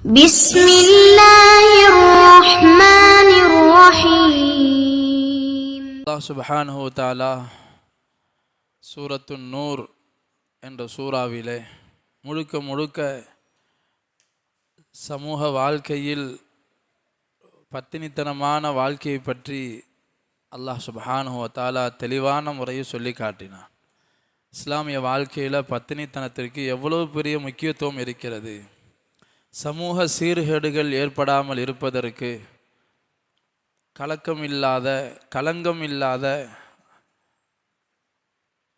بسم الله الرحمن الرحيم. அல்லாஹ் சுப்ஹானஹு வ தஆலா சூரத்துன் நூர் என்ற சூறாவிலே முழுக்க சமூக வாழ்க்கையில் பத்தினித்தனமான வாழ்க்கையை பற்றி அல்லாஹ் சுப்ஹானஹு வ தஆலா தெளிவான முறையில் சொல்லி காட்டினான். இஸ்லாமிய வாழ்க்கையில் பத்தினித்தனத்திற்கு எவ்வளவு பெரிய முக்கியத்துவம் இருக்கிறது. சமூக சீர்கேடுகள் ஏற்படாமல் இருப்பதற்கு களங்கம் இல்லாத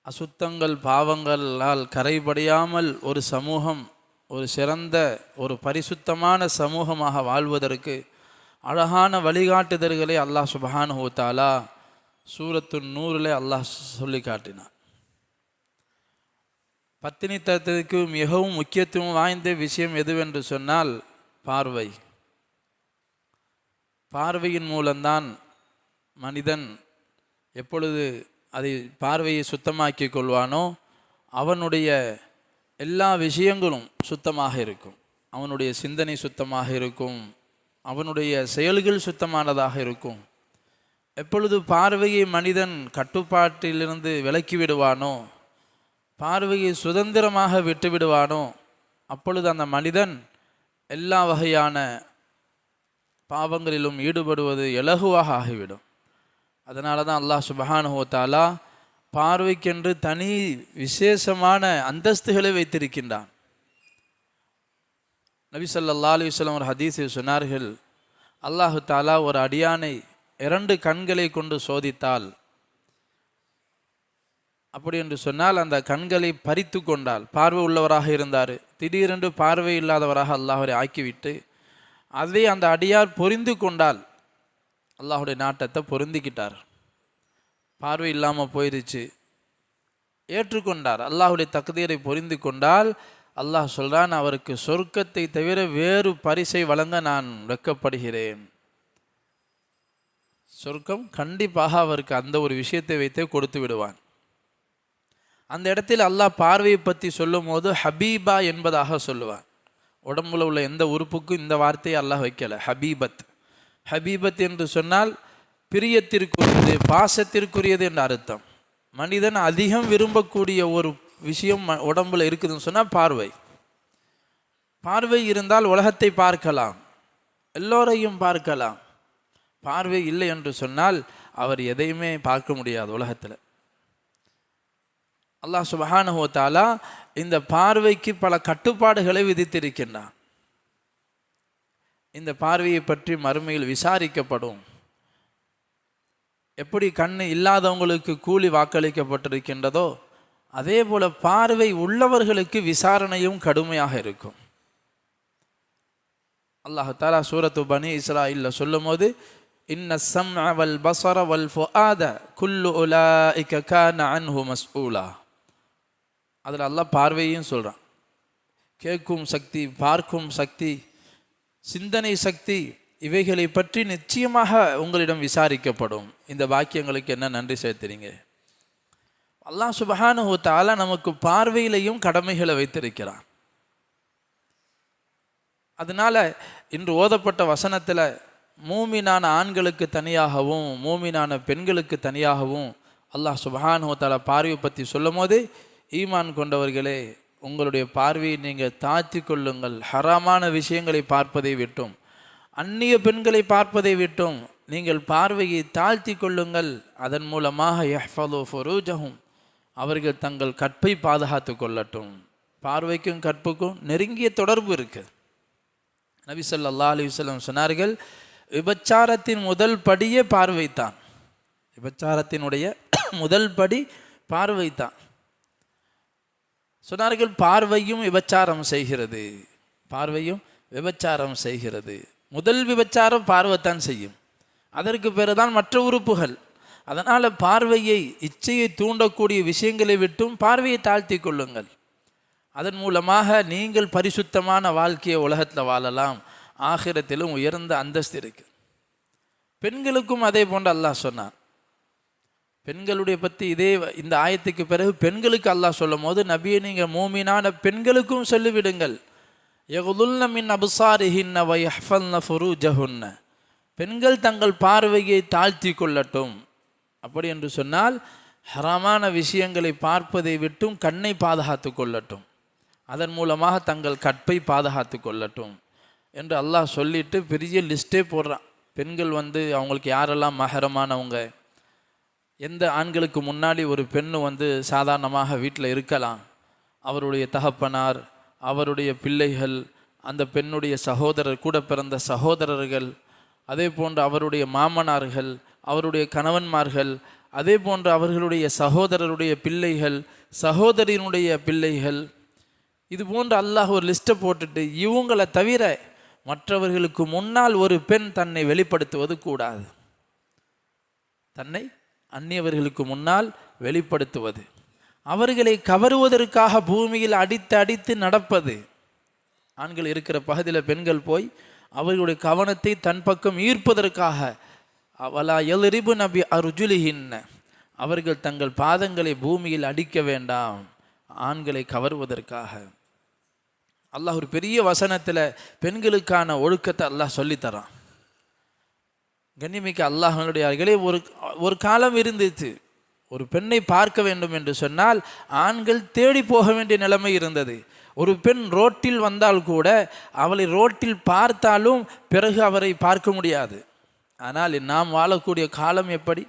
அசுத்தங்கள் பாவங்களால் கரைபடியாமல் ஒரு சமூகம் ஒரு சிறந்த ஒரு பரிசுத்தமான சமூகமாக வாழ்வதற்கு அழகான வழிகாட்டுதல்களை அல்லாஹ் சுப்ஹானஹு வ தஆலா சூரத்துன் நூரிலே அல்லாஹ் சொல்லி காட்டினான். பத்தினித்தனத்திற்கு மிகவும் முக்கியத்துவம் வாய்ந்த விஷயம் எதுவென்று சொன்னால் பார்வையின் மூலம்தான் மனிதன் எப்பொழுது பார்வையை சுத்தமாக்கி கொள்வானோ அவனுடைய எல்லா விஷயங்களும் சுத்தமாக இருக்கும். அவனுடைய சிந்தனை சுத்தமாக இருக்கும், அவனுடைய செயல்கள் சுத்தமானதாக இருக்கும். எப்பொழுது பார்வையை மனிதன் கட்டுப்பாட்டிலிருந்து விலக்கி விடுவானோ, பார்வையை சுதந்திரமாக விட்டுவிடுவானோ, அப்பொழுது அந்த மனிதன் எல்லா வகையான பாவங்களிலும் ஈடுபடுவது இலகுவாக ஆகிவிடும். அதனால தான் அல்லாஹ் சுப்ஹானஹு வ தஆலா பார்வைக்கென்று தனி விசேஷமான அந்தஸ்துகளை வைத்திருக்கின்றான். நபி ஸல்லல்லாஹு அலைஹி வஸல்லம் ஒரு ஹதீஸில் சொன்னார்கள், அல்லாஹ் தஆலா ஒரு அடியானை 2 கண்களை கொண்டு சோதித்தால், அப்படி என்று சொன்னால் அந்த கண்களை பறித்து கொண்டால், பார்வை உள்ளவராக இருந்தார், திடீரென்று பார்வை இல்லாதவராக அல்லாஹ்வை ஆக்கிவிட்டு அதை அந்த அடியார் பொரிந்து கொண்டால், அல்லாஹுடைய நாட்டத்தை பொருந்திக்கிட்டார், பார்வை இல்லாமல் போயிருச்சு, ஏற்றுக்கொண்டார், அல்லாஹுடைய தக்தீரை பொரிந்து கொண்டால், அல்லாஹ் சொல்றான், அவருக்கு சொர்க்கத்தை தவிர வேறு பரிசை வழங்க நான் வெட்கப்படுகிறேன். சொர்க்கம் கண்டிப்பாக அவருக்கு அந்த ஒரு விஷயத்தை வைத்தே கொடுத்து விடுவான். அந்த இடத்தில் அல்லாஹ் பார்வையை பற்றி சொல்லும் போது ஹபீபா என்பதாக சொல்லுவான். உடம்புல உள்ள எந்த உறுப்புக்கும் இந்த வார்த்தையை அல்லாஹ் வைக்கல. ஹபீபத் என்று சொன்னால் பிரியத்திற்குரியது, பாசத்திற்குரியது என்ற அர்த்தம். மனிதன் அதிகம் விரும்பக்கூடிய ஒரு விஷயம் உடம்புல இருக்குதுன்னு சொன்னால் பார்வை இருந்தால் உலகத்தை பார்க்கலாம், எல்லோரையும் பார்க்கலாம். பார்வை இல்லை என்று சொன்னால் அவர் எதையுமே பார்க்க முடியாது உலகத்தில். அல்லாஹ் சுப்ஹானஹு வ தஆலா இந்த பார்வைக்கு பல கட்டுப்பாடுகளை விதித்திருக்கின்றான். இந்த பார்வையை பற்றி மறுமையில் விசாரிக்கப்படும். எப்படி கண்ணு இல்லாதவங்களுக்கு கூலி வாக்களிக்கப்பட்டிருக்கின்றதோ அதே போல பார்வை உள்ளவர்களுக்கு விசாரணையும் கடுமையாக இருக்கும். அல்லாஹ் தஆலா சூரத்து பனி இஸ்ராயீல்ல சொல்லும் போது, இன்ன ஸம்அ வல் பஸர வல் ஃபுஆத குல்லு உலாயிக கான அன்ஹு மஸ்ஊலா. அதில் அல்லாஹ் பார்வையும் சொல்கிறான். கேட்கும் சக்தி, பார்க்கும் சக்தி, சிந்தனை சக்தி, இவைகளை பற்றி நிச்சயமாக உங்களிடம் விசாரிக்கப்படும். இந்த வாக்கியங்களுக்கு என்ன நன்றி செலுத்துறீங்க? அல்லாஹ் சுப்ஹானஹு வ தஆலா நமக்கு பார்வையிலையும் கடமைகளை வைத்திருக்கிறான். அதனால இன்று ஓதப்பட்ட வசனத்தில் மூமினான ஆண்களுக்கு தனியாகவும் மூமினான பெண்களுக்கு தனியாகவும் அல்லாஹ் சுப்ஹானஹு வ தஆலா பார்வையை பற்றி சொல்லும் போது, ஈமான் கொண்டவர்களே, உங்களுடைய பார்வையை நீங்கள் தாழ்த்தி கொள்ளுங்கள். ஹராமான விஷயங்களை பார்ப்பதை விட்டும், அந்நிய பெண்களை பார்ப்பதை விட்டும் நீங்கள் பார்வையை தாழ்த்தி கொள்ளுங்கள். அதன் மூலமாக யஹ்ஃபது ஃபுரூஜஹும், அவர்கள் தங்கள் கற்பை பாதுகாத்து கொள்ளட்டும். பார்வைக்கும் கற்புக்கும் நெருங்கிய தொடர்பு இருக்குது. நபி ஸல்லல்லாஹு அலைஹி வஸல்லம் சொன்னார்கள், விபச்சாரத்தின் முதல் படியே பார்வைத்தான். விபச்சாரத்தினுடைய முதல் படி பார்வைத்தான். சொன்னார்கள், பார்வையும் விபச்சாரம் செய்கிறது. முதல் விபச்சாரம் பார்வைத்தான் செய்யும், அதற்கு பிறகுதான் மற்ற உறுப்புகள். அதனால் பார்வையை, இச்சையை தூண்டக்கூடிய விஷயங்களை விட்டும் பார்வையை தாழ்த்தி கொள்ளுங்கள். அதன் மூலமாக நீங்கள் பரிசுத்தமான வாழ்க்கையை உலகத்தில் வாழலாம், ஆகிரத்திலும் உயர்ந்த அந்தஸ்து இருக்கு. பெண்களுக்கும் அதே போன்று அல்லாஹ் சொன்னான். பெண்களுடைய பற்றி இந்த ஆயத்துக்கு பிறகு பெண்களுக்கு அல்லாஹ் சொல்லும் போது, நபியை நீங்கள் மூமினான பெண்களுக்கும் சொல்லிவிடுங்கள், யகுதுல்ன மின் அபுசாரிஹின்ன வயஹ்ஃபல்ன ஃபுரூஜஹுன்ன, பெண்கள் தங்கள் பார்வையை தாழ்த்தி கொள்ளட்டும். அப்படி என்று சொன்னால் ஹராமான விஷயங்களை பார்ப்பதை விட்டும் கண்ணை பாதுகாத்து கொள்ளட்டும், அதன் மூலமாக தங்கள் கற்பை பாதுகாத்து கொள்ளட்டும் என்று அல்லாஹ் சொல்லிட்டு பெரிய லிஸ்ட்டே போடுறான். பெண்கள் அவங்களுக்கு யாரெல்லாம் மஹரமானவங்க, எந்த ஆண்களுக்கு முன்னாடி ஒரு பெண்ணு சாதாரணமாக வீட்டில் இருக்கலாம், அவருடைய தகப்பனார், அவருடைய பிள்ளைகள், அந்த பெண்ணுடைய சகோதரர், கூட பிறந்த சகோதரர்கள், அதே போன்று அவருடைய மாமனார்கள், அவருடைய கணவன்மார்கள், அதே போன்று அவர்களுடைய சகோதரருடைய பிள்ளைகள், சகோதரியினுடைய பிள்ளைகள், இது போன்று அல்லாஹ் ஒரு லிஸ்ட்டை போட்டுட்டு இவங்களை தவிர மற்றவர்களுக்கு முன்னால் ஒரு பெண் தன்னை வெளிப்படுத்துவது கூடாது. தன்னை அந்நியவர்களுக்கு முன்னால் வெளிப்படுத்துவது, அவர்களை கவருவதற்காக பூமியில் அடித்து அடித்து நடப்பது. ஆண்கள் இருக்கிற பகுதியில் பெண்கள் போய் அவர்களுடைய கவனத்தை தன் பக்கம் ஈர்ப்பதற்காக அவலா எல்ரிபு நபி அருஜுலிஹின்ன, அவர்கள் தங்கள் பாதங்களை பூமியில் அடிக்க வேண்டாம், ஆண்களை கவருவதற்காக. அல்லாஹ் ஒரு பெரிய வசனத்தில் பெண்களுக்கான ஒழுக்கத்தை அல்லாஹ் சொல்லித்தரான். கண்ணியமிக்க அல்லாஹ்வுடையார்களே, ஒரு காலம் இருந்துச்சு, ஒரு பெண்ணை பார்க்க வேண்டும் என்று சொன்னால் ஆண்கள் தேடி போக வேண்டிய நிலைமை இருந்தது. ஒரு பெண் ரோட்டில் வந்தால் கூட அவளை ரோட்டில் பார்த்தாலும் பிறகு அவரை பார்க்க முடியாது. ஆனால் நாம் வாழக்கூடிய காலம் எப்படி?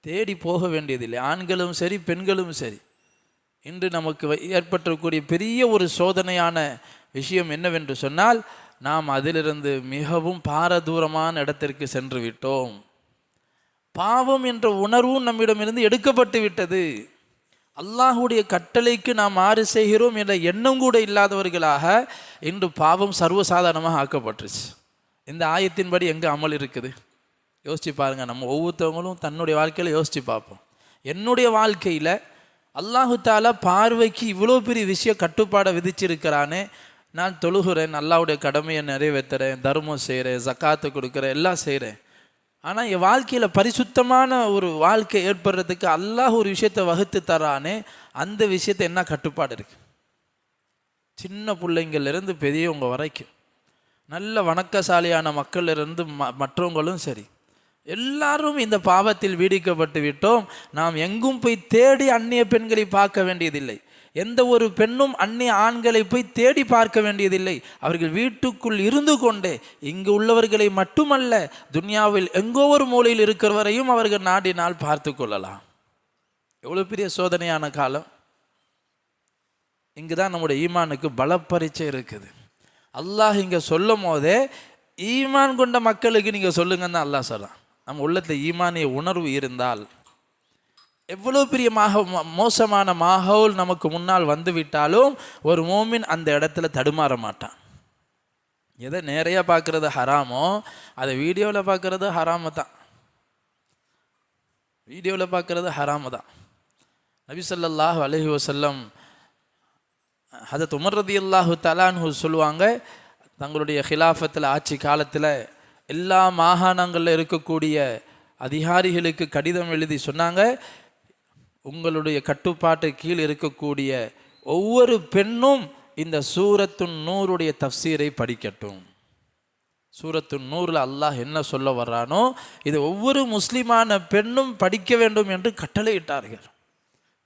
தேடி போக வேண்டியதில்லை, ஆண்களும் சரி பெண்களும் சரி. இன்று நமக்கு ஏற்பட்டக்கூடிய பெரிய ஒரு சோதனையான விஷயம் என்னவென்று சொன்னால், நாம் அதிலிருந்து மிகவும் பாரதூரமான இடத்திற்கு சென்று விட்டோம். பாவம் என்ற உணர்வும் நம்மிடமிருந்து எடுக்கப்பட்டு விட்டது. அல்லாஹுடைய கட்டளைக்கு நாம் மாறு செய்கிறோம் என்ற எண்ணம் கூட இல்லாதவர்களாக இன்று பாவம் சர்வசாதாரணமாக ஆக்கப்பட்டுருச்சு. இந்த ஆயத்தின்படி எங்கே அமல் இருக்குது? யோசித்து பாருங்கள். நம்ம ஒவ்வொருத்தவங்களும் தன்னுடைய வாழ்க்கையில் யோசித்து பார்ப்போம். என்னுடைய வாழ்க்கையில் அல்லாஹு தாலா பார்வைக்கு இவ்வளோ பெரிய விஷயம் கட்டுப்பாடை விதிச்சிருக்கிறானே, நான் தொழுகிறேன், அல்லாஹ்வுடைய கடமையை நிறைவேற்றுறேன், தர்மம் செய்கிறேன், ஜக்காத்து கொடுக்குறேன், எல்லாம் செய்கிறேன். ஆனால் என் வாழ்க்கையில் பரிசுத்தமான ஒரு வாழ்க்கை ஏற்படுறதுக்கு அல்லாஹ் ஒரு விஷயத்தை வகுத்து தரானே, அந்த விஷயத்தை என்ன கட்டுப்பாடு இருக்குது? சின்ன பிள்ளைங்கள்லேருந்து பெரியவங்க வரைக்கும், நல்ல வணக்கசாலியான மக்களிலிருந்து மற்றவங்களும் சரி, எல்லாரும் இந்த பாவத்தில் வீடிக்கப்பட்டு விட்டோம். நாம் எங்கும் போய் தேடி அந்நிய பெண்களை பார்க்க வேண்டியதில்லை. எந்த ஒரு பெண்ணும் அந்நிய ஆண்களை போய் தேடி பார்க்க வேண்டியதில்லை. அவர்கள் வீட்டுக்குள் இருந்து கொண்டே இங்கு உள்ளவர்களை மட்டுமல்ல, துன்யாவில் எங்கோ ஒரு மூலையில் இருக்கிறவரையும் அவர்கள் நாடினால் பார்த்து கொள்ளலாம். எவ்வளோ பெரிய சோதனையான காலம்! இங்கு தான் நம்முடைய ஈமானுக்கு பலப்பரீட்சை இருக்குது. அல்லாஹ் இங்கே சொல்லும் போதே ஈமான் கொண்ட மக்களுக்கு நீங்கள் சொல்லுங்கன்னு தான் அல்லாஹ் சொல்கிறான். நம்ம உள்ளத்தில் ஈமானிய உணர்வு இருந்தால், எவ்வளோ பெரிய மோசமான மாஹவுல் நமக்கு முன்னால் வந்து விட்டாலும் ஒரு மோமின் அந்த இடத்துல தடுமாற மாட்டான். எதை நேரையாக பார்க்குறது ஹராமோ அதை வீடியோவில் பார்க்குறது ஹராமு தான். வீடியோவில் பார்க்குறது ஹராமு தான். நபி ஸல்லல்லாஹு அலைஹி வஸல்லம் ஹதரத் உமர் ரலியல்லாஹு தஆலா அன்ஹு சொல்லுவாங்க, தங்களுடைய ஹிலாஃபத்தில் ஆட்சி காலத்தில் எல்லா மாகாணங்களில் இருக்கக்கூடிய அதிகாரிகளுக்கு கடிதம் எழுதி சொன்னாங்க, உங்களுடைய கட்டுப்பாட்டு கீழ் இருக்கக்கூடிய ஒவ்வொரு பெண்ணும் இந்த சூரத்துன் நூருடைய தஃப்சீரை படிக்கட்டும். சூரத்துன் நூரில் அல்லாஹ் என்ன சொல்ல வர்றானோ இது ஒவ்வொரு முஸ்லிமான பெண்ணும் படிக்க வேண்டும் என்று கட்டளையிட்டார்கள்.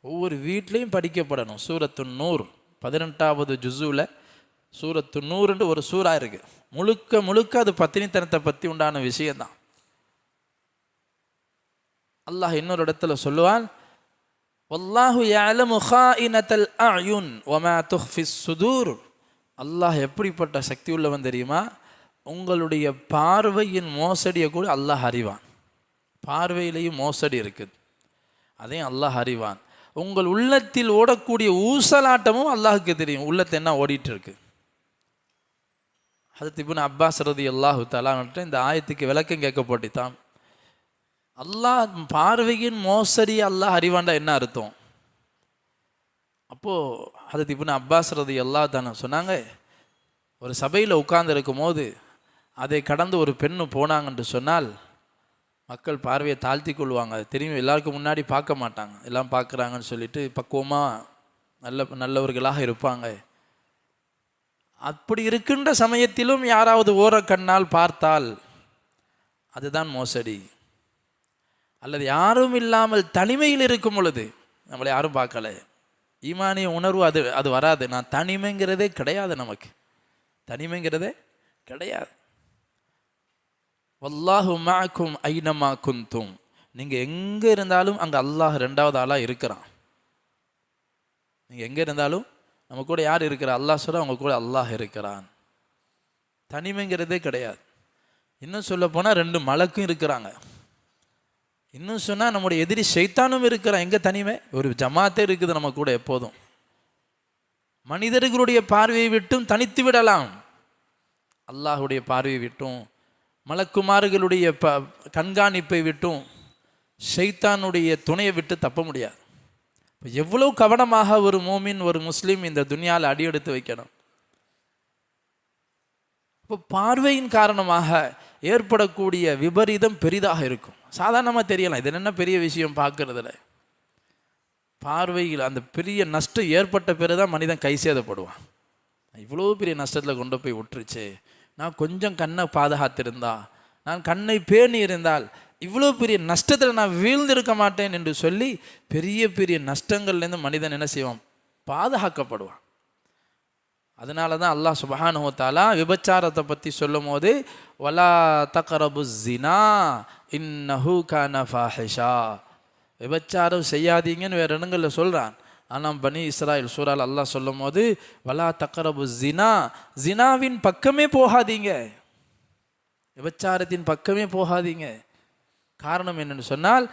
ஒவ்வொரு வீட்லேயும் படிக்கப்படணும். சூரத்துன் நூர் 18வது ஜுஸுவில் சூரத்துன் நூறுன்னு ஒரு சூறா இருக்குது. முழுக்க முழுக்க அது பத்தினித்தனத்தை பற்றி உண்டான விஷயம்தான். அல்லாஹ் இன்னொரு இடத்துல சொல்லுவான், வல்லாஹு யஅலமு ஹாயினத்தல் அயுன் வமா துஃபிஸ் சுதூர். அல்லாஹ் எப்படிப்பட்ட சக்தி உள்ளவன் தெரியுமா? உங்களுடைய பார்வையின் மோசடியை கூட அல்லாஹ் அறிவான். பார்வையிலையும் மோசடி இருக்குது, அதையும் அல்லாஹ் அறிவான். உங்கள் உள்ளத்தில் ஓடக்கூடிய ஊசலாட்டமும் அல்லாஹுக்கு தெரியும், உள்ளத்தை என்ன ஓடிட்டு இருக்கு. ஹதரத் இப்னு அப்பாஸ் ரலியல்லாஹு தஆலா இந்த ஆயத்துக்கு விளக்கம் கேட்கப்பட்டுத்தான். அல்லாஹ் பார்வையின் மோசடி அல்லாஹ் அறிவாண்டா என்ன அர்த்தம்? அப்போது ஹதரத் இப்னு அப்பாஸ் ரலியல்லாஹு தஆலா சொன்னாங்க, ஒரு சபையில் உட்கார்ந்து இருக்கும் போது அதை கடந்து ஒரு பெண்ணு போனாங்கன்னு சொன்னால் மக்கள் பார்வையை தாழ்த்தி கொள்வாங்க. அது தெரியும், எல்லாருக்கும் முன்னாடி பார்க்க மாட்டாங்க, எல்லாம் பார்க்குறாங்கன்னு சொல்லிட்டு பக்குவமாக நல்லவர்களாக இருப்பாங்க. அப்படி இருக்கின்ற சமயத்திலும் யாராவது ஓரக்கண்ணால் பார்த்தால் அதுதான் மோசடி. அல்லது யாரும் இல்லாமல் தனிமையில் இருக்கும் பொழுது, நம்மளை யாரும் பார்க்கல, ஈமானிய உணர்வு அது வராது. நான் தனிமைங்கிறதே கிடையாது, நமக்கு தனிமைங்கிறதே கிடையாது. வல்லாஹு மஅக்கும் ஐனமா குந்தும், நீங்கள் எங்கே இருந்தாலும் அங்கே அல்லாஹ் ரெண்டாவது ஆளாக இருக்கிறான். நீங்கள் எங்கே இருந்தாலும் நம்ம கூட யார் இருக்கிறா? அல்லாஹ் சொல்ல அவங்க கூட அல்லாஹ் இருக்கிறான். தனிமைங்கிறதே கிடையாது. இன்னும் சொல்ல போனால் 2 மலக்கும் இருக்கிறாங்க. இன்னும் சொன்னால் நம்முடைய எதிரி ஷைத்தானும் இருக்கிறான். எங்கே தனிமை? ஒரு ஜமாத்தே இருக்குது நம்ம கூட எப்போதும். மனிதர்களுடைய பார்வையை விட்டும் தனித்து விடலாம், அல்லாஹுடைய பார்வையை விட்டும் மலக்குமார்களுடைய கண்காணிப்பை விட்டும் ஷைத்தானுடைய துணையை விட்டு தப்ப முடியாது. எவ்வளவு கவனமாக ஒரு மோமின், ஒரு முஸ்லீம் இந்த துனியாவில் அடியெடுத்து வைக்கணும். இப்போ பார்வையின் காரணமாக ஏற்படக்கூடிய விபரீதம் பெரிதாக இருக்கும். சாதாரணமாக தெரியலாம், இது என்ன பெரிய விஷயம் பார்க்கறதுல. பார்வையில் அந்த பெரிய நஷ்டம் ஏற்பட்ட பிறகுதான் மனிதன் கை சேதப்படுவான். இவ்வளோ பெரிய நஷ்டத்தில் கொண்டு போய் விட்டுருச்சு, நான் கொஞ்சம் கண்ணை பாதுகாத்திருந்தா, நான் கண்ணை பேணி இருந்தால் இவ்வளோ பெரிய நஷ்டத்தில் நான் வீழ்ந்திருக்க மாட்டேன் என்று சொல்லி பெரிய பெரிய நஷ்டங்கள்லேருந்து மனிதன் என்ன செய்வான்? பாதுகாக்கப்படுவான். அதனால தான் அல்லாஹ் சுப்ஹானஹு வ தஆலா விபச்சாரத்தை பற்றி சொல்லும் போது வலா தக்ரபு ஸினா இன்னஹு கான ஃபாஹிஷா, விபச்சாரம் செய்யாதீங்கன்னு வேறு இடங்களில் சொல்கிறான். ஆனால் பனி இஸ்ராயில் சூறால் அல்லாஹ் சொல்லும் போது வலா தக்ரபு ஸினா, ஜினாவின் பக்கமே போகாதீங்க, விபச்சாரத்தின் பக்கமே போகாதீங்க. காரணம் என்னன்னு சொன்னால்,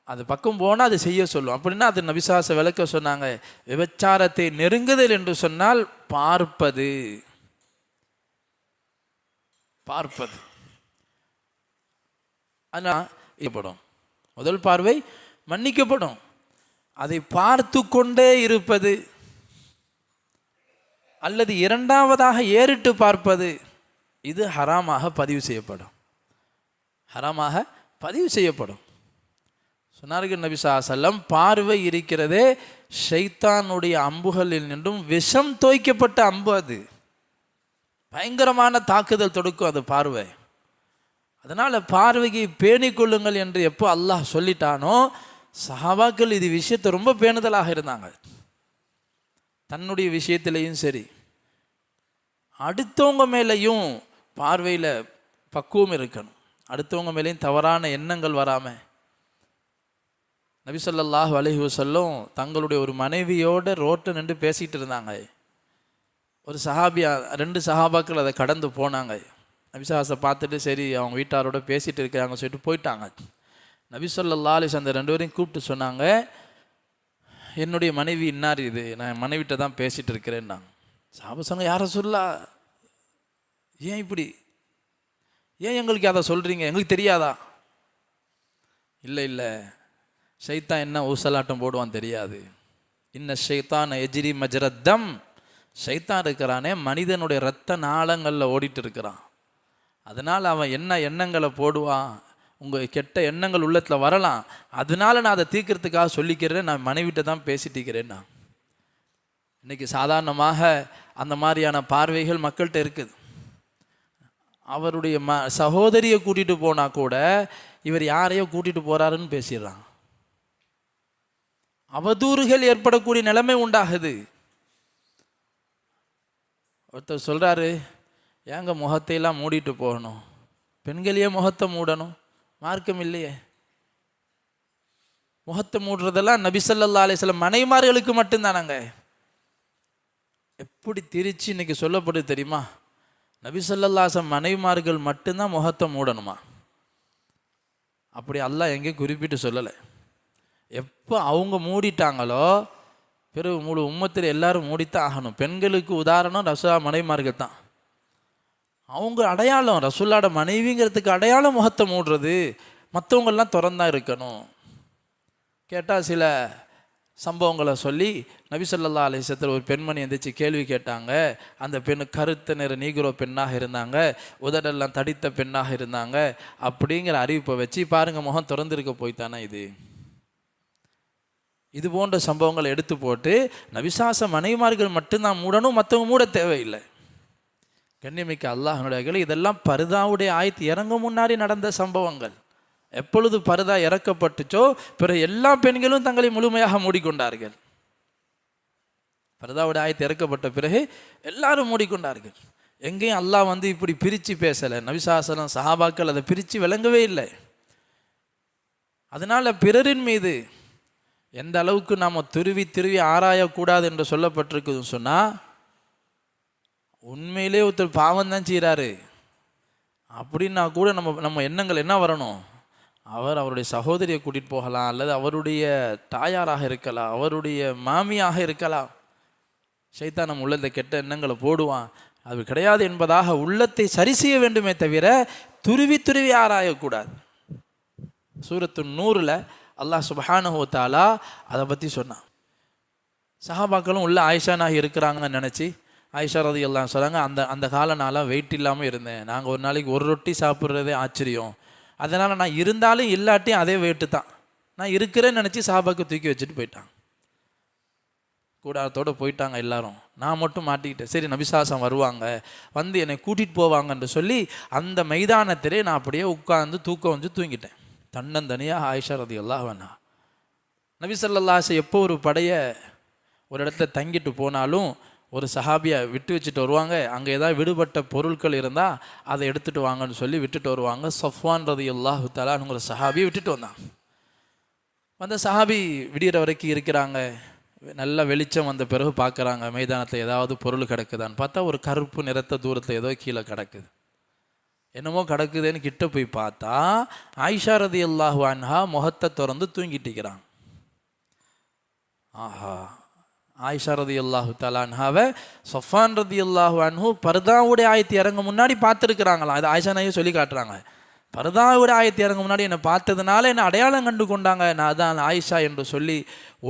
அது பக்கம் போனால் அது செய்ய சொல்லும். அப்படின்னா அது நபிசாச விளக்க சொன்னாங்க, விபச்சாரத்தை நெருங்குதல் என்று சொன்னால் பார்ப்பது. ஆனால் ஏற்படும் முதல் பார்வை மன்னிக்கப்படும், அதை பார்த்து கொண்டே இருப்பது அல்லது இரண்டாவதாக ஏறிட்டு பார்ப்பது, இது ஹராமாக பதிவு செய்யப்படும். ஹராமாக பதிவு செய்யப்படும். சொன்னார்கள் நபி ஸல்லல்லாஹு அலைஹி வஸல்லம், பார்வை இருக்கிறதே ஷைத்தானுடைய அம்புகளில் நின்றும் விஷம் தோய்க்கப்பட்ட அம்பு. அது பயங்கரமான தாக்குதல் தொடுக்கும் அது பார்வை. அதனால் பார்வையை பேணிக்கொள்ளுங்கள் என்று எப்போ அல்லாஹ் சொல்லிட்டானோ, சஹாபாக்கள் இது விஷயத்தை ரொம்ப பேணுதலாக இருந்தாங்க. தன்னுடைய விஷயத்திலையும் சரி, அடுத்தவங்க மேலேயும் பார்வையில் பக்குவம் இருக்கணும். அடுத்தவங்க மேலேயும் தவறான எண்ணங்கள் வராமல். நபி ஸல்லல்லாஹு அலைஹி வஸல்லம் தங்களுடைய ஒரு மனைவியோடு ரோட்டை நின்று பேசிகிட்டு இருந்தாங்க. ஒரு சஹாபியா 2 சஹாபாக்கள் அதை கடந்து போனாங்க. நபிசாசை பார்த்துட்டு சரி அவங்க வீட்டாரோட பேசிகிட்டு இருக்கிறாங்க சொல்லிட்டு போயிட்டாங்க. நபி ஸல்லல்லாஹு அலைஹி வஸல்லம் அந்த 2 பேரையும் கூப்பிட்டு சொன்னாங்க, என்னுடைய மனைவி இன்னார், இது நான் மனைவிட்ட தான் பேசிகிட்டு இருக்கிறேன்னாங்க. சஹாபா சொன்னாங்க, யாரை சொல்லா, ஏன் இப்படி, ஏன் எங்களுக்கு அதை சொல்கிறீங்க, எங்களுக்கு தெரியாதா? இல்லை, ஷைத்தான் என்ன ஊசலாட்டம் போடுவான் தெரியாது. இன்ன ஷைத்தான் எஜ்ரி மஜ்ரத்தம், ஷைத்தான் இருக்கிறானே மனிதனுடைய இரத்த நாளங்களில் ஓடிட்டு இருக்கிறான். அதனால் அவன் என்ன எண்ணங்களை போடுவான், உங்கள் கெட்ட எண்ணங்கள் உள்ளத்தில் வரலாம். அதனால நான் அதை தீர்க்கறதுக்காக சொல்லிக்கிறேன், நான் மனைவிட்ட தான் பேசிட்டு இருக்கிறேன்னா. இன்றைக்கி சாதாரணமாக அந்த மாதிரியான பார்வைகள் மக்கள்கிட்ட இருக்குது. அவருடைய சகோதரியை கூட்டிகிட்டு போனால் கூட இவர் யாரையோ கூட்டிகிட்டு போகிறாருன்னு பேசிடுறான். அவதூறுகள் ஏற்படக்கூடிய நிலைமை உண்டாகுது. ஒருத்தர் சொல்கிறாரு, ஏங்க முகத்தையெல்லாம் மூடிட்டு போகணும், பெண்களையே முகத்தை மூடணும், மார்க்கம் இல்லையே. முகத்தை மூடுறதெல்லாம் நபி ஸல்லல்லாஹு அலைஹி வஸல்லம் மனைவிமார்களுக்கு மட்டும்தானாங்க. எப்படி திரிச்சு இன்னைக்கு சொல்லப்படுது தெரியுமா? நபி ஸல்லல்லாஹு அலைஹி வஸல்லம் மனைவிமார்கள் மட்டும்தான் முகத்தை மூடணுமா? அப்படி அல்லாஹ் எங்கேயும் குறிப்பிட்டு சொல்லலை. எப்போ அவங்க மூடிட்டாங்களோ பிறகு முழு உம்மத்தில் எல்லாரும் மூடித்தான் ஆகணும். பெண்களுக்கு உதாரணம் ரசூலா மனைவிமார்கள் தான். அவங்க அடையாளம், ரசூலாட மனைவிங்கிறதுக்கு அடையாளம் முகத்தை மூடுறது. மற்றவங்கள்லாம் திறந்தான் இருக்கணும். கேட்டால் சில சம்பவங்களை சொல்லி நபி ஸல்லல்லாஹு அலைஹி வஸல்லம் ஒரு பெண்மணி எந்திரிச்சு கேள்வி கேட்டாங்க. அந்த பெண்ணு கருத்த நிற நீக்ரோ பெண்ணாக இருந்தாங்க, உதடெல்லாம் தடித்த பெண்ணாக இருந்தாங்க. அப்படிங்கிற அறிவிப்பை வச்சு பாருங்கள், முகம் திறந்திருக்க போய்த்தானே இது போன்ற சம்பவங்களை எடுத்து போட்டு நபிசாச மனைவிமார்கள் மட்டும்தான் மூடணும், மற்றவங்க மூட தேவையில்லை. கண்ணியமிக்க அல்லாஹ்வுடைய இதெல்லாம் பர்தாவுடைய ஆயத்து இறங்கும் முன்னாடி நடந்த சம்பவங்கள். எப்பொழுது பர்தா இறக்கப்பட்டுச்சோ பிறகு எல்லா பெண்களும் தங்களை முழுமையாக மூடிக்கொண்டார்கள். பர்தாவுடைய ஆயத்து இறக்கப்பட்ட பிறகு எல்லாரும் மூடிக்கொண்டார்கள். எங்கேயும் அல்லாஹ் இப்படி பிரித்து பேசலை. நபி ஸல்லல்லாஹு அலைஹி வஸல்லம் சஹாபாக்கள் அதை பிரித்து விளங்கவே இல்லை. அதனால பிறரின் மீது எந்த அளவுக்கு நாம் துருவி துருவி ஆராயக்கூடாது என்று சொல்லப்பட்டிருக்குதுன்னு சொன்னால், உண்மையிலே ஒருத்தர் பாவம் தான் செய்கிறாரு அப்படின்னா கூட நம்ம எண்ணங்கள் என்ன வரணும்? அவருடைய சகோதரியை கூட்டிகிட்டு போகலாம், அல்லது அவருடைய தாயாராக இருக்கலாம், அவருடைய மாமியாக இருக்கலாம். ஷைத்தான் நம்ம உள்ளத்தை கெட்ட எண்ணங்களை போடுவான். அது கிடையாது என்பதாக உள்ளத்தை சரி செய்ய வேண்டுமே தவிர துருவி துருவி ஆராயக்கூடாது. சூரத்து நூறில் அல்லாஹ் சுப்ஹானஹு வ தஆலா அதை பற்றி சொன்னான். சஹாபாக்களும் உள்ள ஆயிஷானாக இருக்கிறாங்கன்னு நினச்சி ஆயிஷா ரலியல்லாஹு அன்ஹா சொல்கிறாங்க, அந்த கால நாளாக வெயிட் இல்லாமல் இருந்தேன். நாங்கள் ஒரு நாளைக்கு ஒரு ரொட்டி சாப்பிட்றதே ஆச்சரியம். அதனால் நான் இருந்தாலும் இல்லாட்டியும் அதே வெயிட்டு தான். நான் இருக்கிறேன்னு நினச்சி சஹாபாக்கு தூக்கி வச்சுட்டு போயிட்டாங்க. கூடாரத்தோடு போயிட்டாங்க எல்லாரும். நான் மட்டும் மாட்டிக்கிட்டேன். சரி நபிசாசம் வருவாங்க, என்னை கூட்டிகிட்டு போவாங்கன்னு சொல்லி அந்த மைதானத்திலே நான் அப்படியே உட்கார்ந்து தூக்கம் தூங்கிட்டேன். தன்னந்தனியாக ஆயிஷா ரலியல்லாஹு அன்ஹா. நபி ஸல்லல்லாஹு அலைஹி வஸல்லம் எப்போ ஒரு படையை ஒரு இடத்துல தங்கிட்டு போனாலும் ஒரு சஹாபியை விட்டு வச்சுட்டு வருவாங்க. அங்கே ஏதாவது விடுபட்ட பொருட்கள் இருந்தால் அதை எடுத்துகிட்டு வாங்கன்னு சொல்லி விட்டுட்டு வருவாங்க. ஸஃப்வான் ரலியல்லாஹு தஆலாங்கிற சஹாபியை விட்டுட்டு வந்தாங்க. வந்த சஹாபி விடிகிற வரைக்கும் இருக்கிறாங்க. நல்ல வெளிச்சம் வந்த பிறகு பார்க்குறாங்க மைதானத்தில் ஏதாவது பொருள் கிடக்குதான்னு. பார்த்தா ஒரு கருப்பு நிறத்த தூரத்தில் ஏதோ கீழே கிடக்குது. என்னமோ கிடக்குதுன்னு கிட்ட போய் பார்த்தா ஆயிஷா ரலியல்லாஹு அன்ஹா முகத்தை திறந்து தூங்கிட்டு இருக்கிறாங்க. ஆஹா, ஆயிஷா ரலியல்லாஹு தஆலா அன்ஹாவை ஸஃப்வான் ரலியல்லாஹு அன்ஹு பர்தாவுடைய ஆயத்து இறங்க முன்னாடி பார்த்துருக்குறாங்களாம். அது ஆயிஷா நாயை சொல்லி காட்டுறாங்க. பர்தாவுடைய ஆயத்து இறங்க முன்னாடி என்னை பார்த்ததுனால என்னை அடையாளம் கண்டு கொண்டாங்க, நான் அதான் ஆயிஷா என்று சொல்லி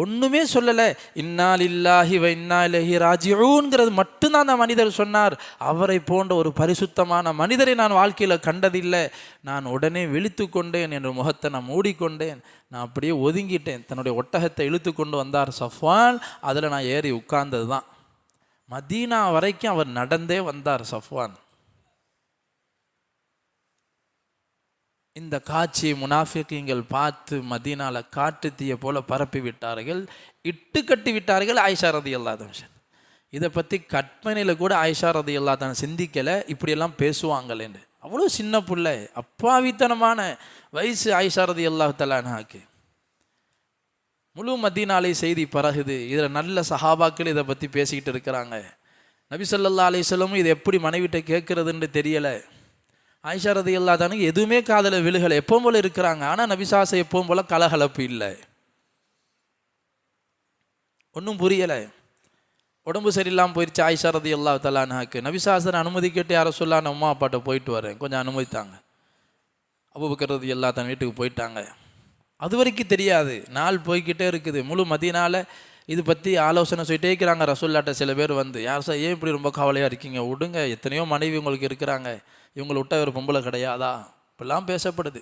ஒன்றுமே சொல்லலை. இன்னா லில்லாஹி வ இன்னா இலைஹி ராஜிஊன்ங்கிறது மட்டும்தான் அந்த மனிதர் சொன்னார். அவரை போன்ற ஒரு பரிசுத்தமான மனிதரை நான் வாழ்க்கையில் கண்டதில்லை. நான் உடனே விழித்து கொண்டேன், என்ற முகத்தை நான் மூடிக்கொண்டேன், நான் அப்படியே ஒதுங்கிட்டேன். தன்னுடைய ஒட்டகத்தை இழுத்து கொண்டு வந்தார் ஸஃப்வான். அதில் நான் ஏறி உட்கார்ந்தது தான். மதீனா வரைக்கும் அவர் நடந்தே வந்தார் ஸஃப்வான். இந்த காட்சியை முனாஃபிகீன்கள் பார்த்து மதீனால காட்டு தீய போல பரப்பி விட்டார்கள், இட்டு கட்டி விட்டார்கள் ஆயிஷா ரலியல்லாஹு அன்ஹா. இதை பற்றி கற்பனையில் கூட ஆயிஷா ரலியல்லாஹு அன்ஹா சிந்திக்கலை, இப்படியெல்லாம் பேசுவாங்களேன்னு. அவ்வளோ சின்ன பிள்ளை, அப்பாவித்தனமான வயசு ஆயிஷா ரலியல்லாஹு தஆலா அன்ஹாக்கு. முழு மதீனாலே செய்தி பரகுது. இதில் நல்ல சஹாபாக்கள் இதை பற்றி பேசிக்கிட்டு இருக்கிறாங்க. நபி ஸல்லல்லாஹு அலைஹி வஸல்லம் இது எப்படி மனைவிட்ட கேட்குறதுன்னு தெரியலை. ஆயிஷா ரலியல்லாஹு அன்ஹா எதுவுமே காதல விழுகலை, எப்பவும் போல இருக்கிறாங்க. ஆனால் நபிசாசை எப்பவும் போல கலகலப்பு இல்லை, ஒன்றும் புரியலை. உடம்பு சரியில்லாமல் போயிடுச்சு ஆயிஷா ரலியல்லாஹு தஆலா அன்ஹாக்கு. நபிசாசன் அனுமதி கேட்டு யாரை சொல்ல, நான் அம்மா அப்பாட்ட போயிட்டு வரேன், கொஞ்சம் அனுமதித்தாங்க. அபூபக்கர் ரலியல்லாஹு தன் வீட்டுக்கு போயிட்டாங்க. அது வரைக்கும் தெரியாது. நாள் போய்கிட்டே இருக்குது. முழு மதீனால இது பற்றி ஆலோசனை சொல்லிட்டே இருக்கிறாங்க. ரசூலுல்லாஹ்ட்ட சில பேர் யார் சார் ஏன் இப்படி ரொம்ப கவலையாக இருக்கீங்க, விடுங்க, எத்தனையோ மனைவி உங்களுக்கு இருக்கிறாங்க, இவங்களை விட்டா ஒரு பொம்பளை கிடையாதா, இப்படிலாம் பேசப்படுது.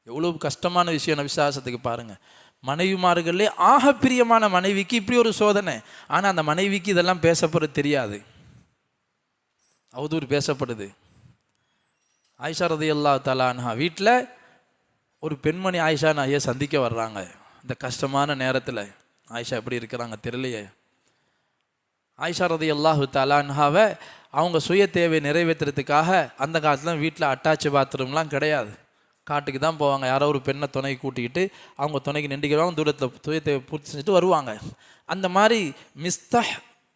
எவ்வளோ கஷ்டமான விஷயம் நபிசாசத்துக்கு பாருங்கள். மனைவிமார்களே ஆக பிரியமான மனைவிக்கு இப்படி ஒரு சோதனை. ஆனால் அந்த மனைவிக்கு இதெல்லாம் பேசப்படுறது தெரியாது, அவதூறு பேசப்படுது. ஆயிஷா ரலியல்லாஹு தஆலா அன்ஹா வீட்டில் ஒரு பெண்மணி ஆயிஷா நாயை சந்திக்க வர்றாங்க. இந்த கஷ்டமான நேரத்தில் ஆயிஷா எப்படி இருக்கிறாங்க தெரியலையே. ஆயிஷா ரலியல்லாஹு தஆலா அன்ஹாவை அவங்க சுய தேவை நிறைவேற்றுறதுக்காக அந்த காலத்தில் வீட்டில் அட்டாச் பாத்ரூம்லாம் கிடையாது, காட்டுக்கு தான் போவாங்க. யாரோ ஒரு பெண்ணை துணை கூட்டிக்கிட்டு அவங்க துணைக்கு நின்றுக்கிறவங்க தூரத்தில் சுய தேவை பூர்த்தி செஞ்சுட்டு வருவாங்க. அந்த மாதிரி மிஸ்தஹ்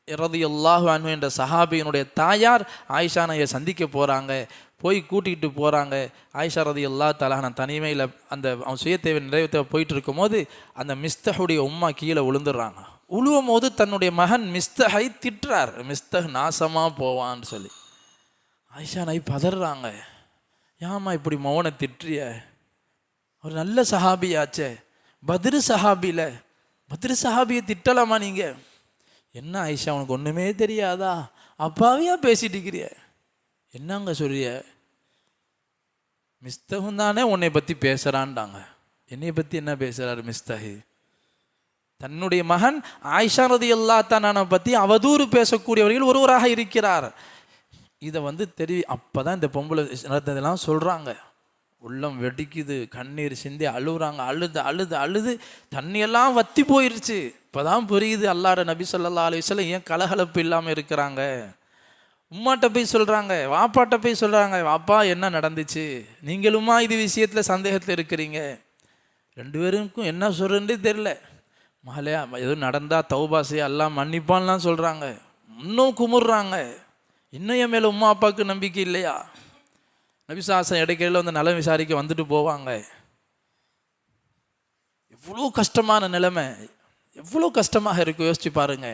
ரலியல்லாஹு அன்ஹு என்ற சஹாபியினுடைய தாயார் ஆயிஷா நாயை சந்திக்க போகிறாங்க. போய் கூட்டிகிட்டு போகிறாங்க. ஆயிஷா ரலியல்லாஹு தஆலா நான் தனிமையில் அந்த அவன் சுய தேவை நிறைவேற்ற போயிட்டு இருக்கும்போது அந்த மிஸ்தஹுடைய உம்மா கீழே விழுந்துடுறாங்க. உழுவும் போது தன்னுடைய மகன் மிஸ்தஹை திட்டுறார், மிஸ்தஹ் நாசமாக போவான்னு சொல்லி. ஆயிஷா நாய் பதறாங்க, ஏம்மா இப்படி மௌனை திட்டுறிய, ஒரு நல்ல சஹாபியாச்சே, பத்ரு சஹாபியில், பத்ரு சஹாபியை திட்டலாமா நீங்கள்? என்ன ஆயிஷா உனக்கு ஒன்றுமே தெரியாதா, அப்பாவியா பேசிட்டு இருக்கிறிய, என்னங்க சொல்றிய? மிஸ்தகும் தானே உன்னை பற்றி பேசுகிறான்டாங்க. என்னை பற்றி என்ன பேசுகிறார் மிஸ்தஹி? தன்னுடைய மகன் ஆயிஷா ரலியல்லாஹு தஆலா பற்றி அவதூறு பேசக்கூடியவர்கள் ஒருவராக இருக்கிறார். இதை அப்போ தான் இந்த பொம்பளை நடந்ததெல்லாம் சொல்கிறாங்க. உள்ளம் வெடிக்குது, கண்ணீர் சிந்தி அழுகுறாங்க. அழுது அழுது அழுது தண்ணியெல்லாம் வற்றி போயிடுச்சு. இப்போ தான் புரியுது அல்லாஹ்வுடைய நபி ஸல்லல்லாஹு அலைஹி வஸல்லம் ஏன் கலகலப்பு இல்லாமல் இருக்கிறாங்க. உம்மாட்ட போய் சொல்கிறாங்க, வாப்பாட்ட போய் சொல்கிறாங்க, வாப்பா என்ன நடந்துச்சு, நீங்களுமா இது விஷயத்தில் சந்தேகத்தில் இருக்கிறீங்க. ரெண்டு பேருக்கும் என்ன சொல்கிறேன்னே தெரில. மகளையா எதுவும் நடந்தால் தௌபா செய்ய அல்லாஹ் மன்னிப்பான்லாம் சொல்கிறாங்க. இன்னும் குமுறுறாங்க. இன்னும் என் மேலே உம்மா அப்பாவுக்கு நம்பிக்கை இல்லையா? நபிசாசம் இடைக்கையில் நலம் விசாரிக்க வந்துட்டு போவாங்க. எவ்வளோ கஷ்டமான நிலைமை, எவ்வளோ கஷ்டமாக இருக்கும் யோசிச்சு பாருங்க.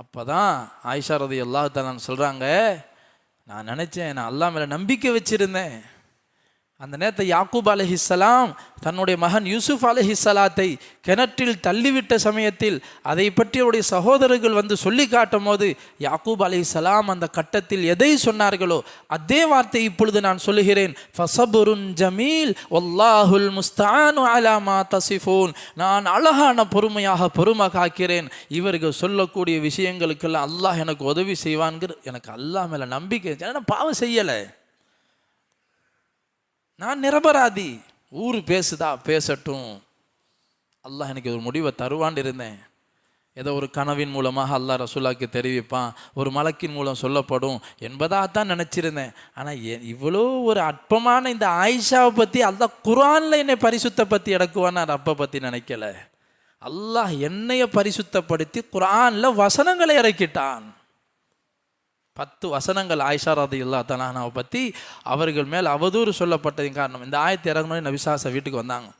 அப்போ தான் ஆயிஷா ரலியல்லாஹு தஆலா சொல்கிறாங்க, நான் நினச்சேன், நான் அல்லாஹ் மேலே நம்பிக்கை வச்சுருந்தேன். அந்த நேரத்தை யாக்கூப் அலைஹிஸ்ஸலாம் தன்னுடைய மகன் யூசுப் அலைஹிஸ்ஸலாத்தை கிணற்றில் தள்ளிவிட்ட சமயத்தில் அதை பற்றி அவருடைய சகோதரர்கள் சொல்லி காட்டும் போது யாக்கூப் அலைஹிஸ்ஸலாம் அந்த கட்டத்தில் எதை சொன்னார்களோ அதே வார்த்தை இப்பொழுது நான் சொல்லுகிறேன். ஃபஸபுருன் ஜமீல் வல்லாஹுல் முஸ்தஆனு அலா மா தஸிஃபூன். நான் அழகான பொறுமையாக பொறுமை காக்கிறேன். இவர்கள் சொல்லக்கூடிய விஷயங்களுக்கெல்லாம் அல்லாஹ் எனக்கு உதவி செய்வான்கிற எனக்கு அல்லாஹ் மேலே நம்பிக்கை. ஏன்னா பாவம் செய்யலை, நான் நிரபராதி. ஊர் பேசுதா பேசட்டும், அல்லாஹ் எனக்கு ஒரு முடிவை தருவான்னு இருந்தேன். ஏதோ ஒரு கனவின் மூலமாக அல்லாஹ் ரசூலாக்கு தெரிவிப்பான், ஒரு மலக்கின் மூலம் சொல்லப்படும் என்பதாக தான் நினச்சிருந்தேன். ஆனால் இவ்வளோ ஒரு அற்பமான இந்த ஆயிஷாவை பற்றி அல்லாஹ் குர்ஆனில் என்னை பரிசுத்தப்படுத்தி இடக்குவான்னு நான் அப்போ பற்றி நினைக்கல. அல்லாஹ் என்னைய பரிசுத்தப்படுத்தி குர்ஆனில் வசனங்களை இறக்கிட்டான். 10 வசனங்கள் ஆயிஷா ரலியல்லாஹு தஆலாவை பற்றி அவர்கள் மேல் அவதூறு சொல்லப்பட்டதின் காரணம். இந்த ஆயத்தை இறங்கணும் நபிசாச வீட்டுக்கு வந்தாங்க.